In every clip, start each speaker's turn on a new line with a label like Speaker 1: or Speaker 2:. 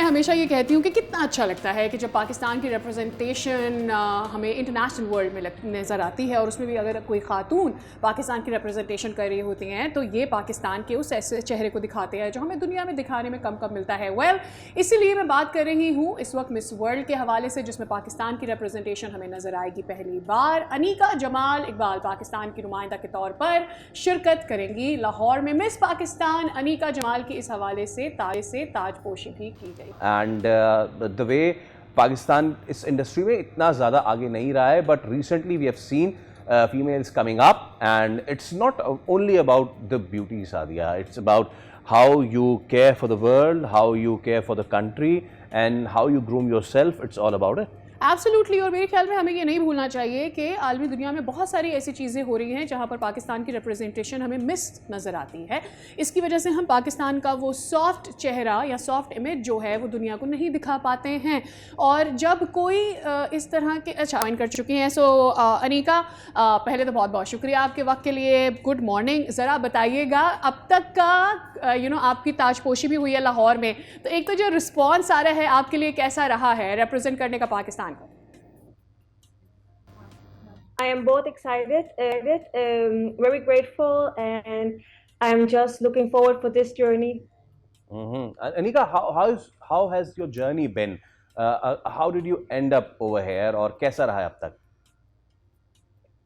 Speaker 1: मैं हमेशा ये कहती हूँ कि कितना अच्छा लगता है कि जब पाकिस्तान की रिप्रेजेंटेशन हमें इंटरनेशनल वर्ल्ड में नज़र आती है, और उसमें भी अगर कोई खातून पाकिस्तान की रिप्रेजेंटेशन कर रही होती हैं तो ये पाकिस्तान के उस ऐसे चेहरे को दिखाते हैं जो हमें दुनिया में दिखाने में कम कम मिलता है। इसीलिए मैं बात कर रही हूँ इस वक्त मिस वर्ल्ड के हवाले से, जिसमें पाकिस्तान की रिप्रेजेंटेशन हमें नज़र आएगी पहली बार। अनीका जमाल इकबाल पाकिस्तान की नुमाइंदा के तौर पर शिरकत करेंगी लाहौर में। मिस पाकिस्तान अनीका जमाल की इस हवाले से ताजपोशी भी की गई।
Speaker 2: एंड द वे पाकिस्तान इस इंडस्ट्री में इतना ज़्यादा आगे नहीं रहा है, but recently we have seen females coming up, and it's not only about the beauty, Sadia. It's about how you care for the world, how you care for the country, and how you groom yourself. It's all about it.
Speaker 1: Absolutely. और मेरे ख्याल में हमें ये नहीं भूलना चाहिए कि आलमी दुनिया में बहुत सारी ऐसी चीज़ें हो रही हैं जहाँ पर पाकिस्तान की रिप्रेजेंटेशन हमें मिस नज़र आती है। इसकी वजह से हम पाकिस्तान का वो सॉफ्ट चेहरा या सॉफ्ट इमेज जो है वो दुनिया को नहीं दिखा पाते हैं। और जब कोई इस तरह के ज्वाइन कर चुकी हैं। सो अनीका, पहले तो बहुत बहुत शुक्रिया आपके वक्त के लिए। Good morning. ज़रा बताइएगा अब तक का आपकी ताजपोशी भी हुई है लाहौर में, तो एक तो जो रिस्पॉन्स आ रहा है आपके लिए कैसा रहा है रिप्रेजेंट करने का पाकिस्तान को?
Speaker 3: I am both excited, very grateful, and I'm just looking forward for this journey.
Speaker 2: Anika, how has your journey been? How did you end up over here, और कैसा रहा है अब तक?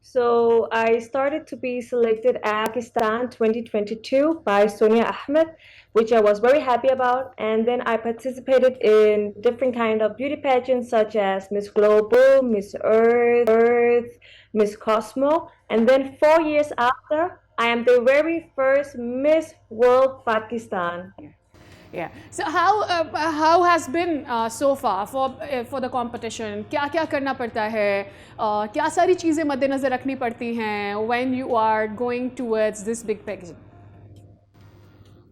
Speaker 3: So I started to be selected at Pakistan 2022 by Sonia Ahmed, which I was very happy about. And then I participated in different kind of beauty pageants such as Miss Global, Miss Earth, Miss Cosmo. And then 4 years after, I am the very first Miss World Pakistan.
Speaker 1: Yeah. So how has been so far for the competition? क्या करना पड़ता है? क्या सारी चीज़ें मद्देनज़र रखनी पड़ती हैं when you are going towards this big pageant?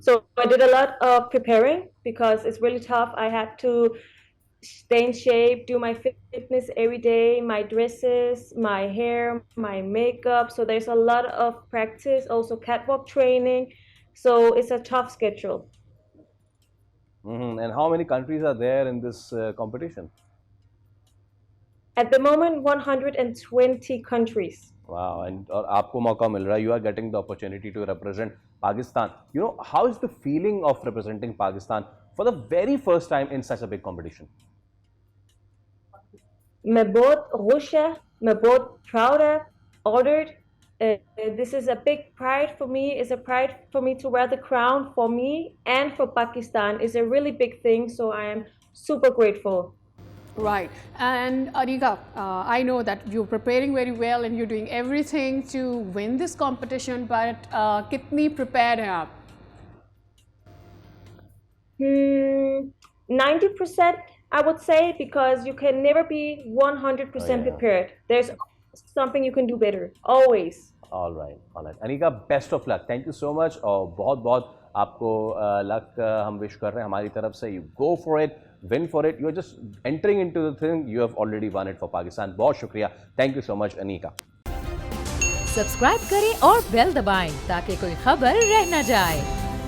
Speaker 3: So I did a lot of preparing because it's really tough. I had to stay in shape, do my fitness every day, my dresses, my hair, my makeup. So there's a lot of practice, also catwalk training. So it's a tough schedule.
Speaker 2: And how many countries are there in this competition?
Speaker 3: At the moment, 120 countries.
Speaker 2: Wow, and और आपको मौका मिल रहा है, you are getting the opportunity to represent Pakistan. How is the feeling of representing Pakistan for the very first time in such a big competition?
Speaker 3: मैं बहुत खुश है, मैं बहुत proud है, honored. This is a big pride for me. It's a pride for me to wear the crown for me and for Pakistan. It's a really big thing, so I am super grateful.
Speaker 1: Right. And Anika, I know that you're preparing very well and you're doing everything to win this competition, but कितनी prepared हैं आप?
Speaker 3: 90% I would say, because you can never be 100% prepared. There's something you can do better, always.
Speaker 2: All right. Anika, best of luck. Thank you so much. और बहुत आपको luck हम wish कर रहे हैं हमारी तरफ से. You go for it, win for it. You are just entering into the thing. You have already won it for Pakistan. बहुत शुक्रिया. Thank you so much, Anika.
Speaker 4: Subscribe करें और बेल दबाएं ताकि कोई खबर रह न जाए।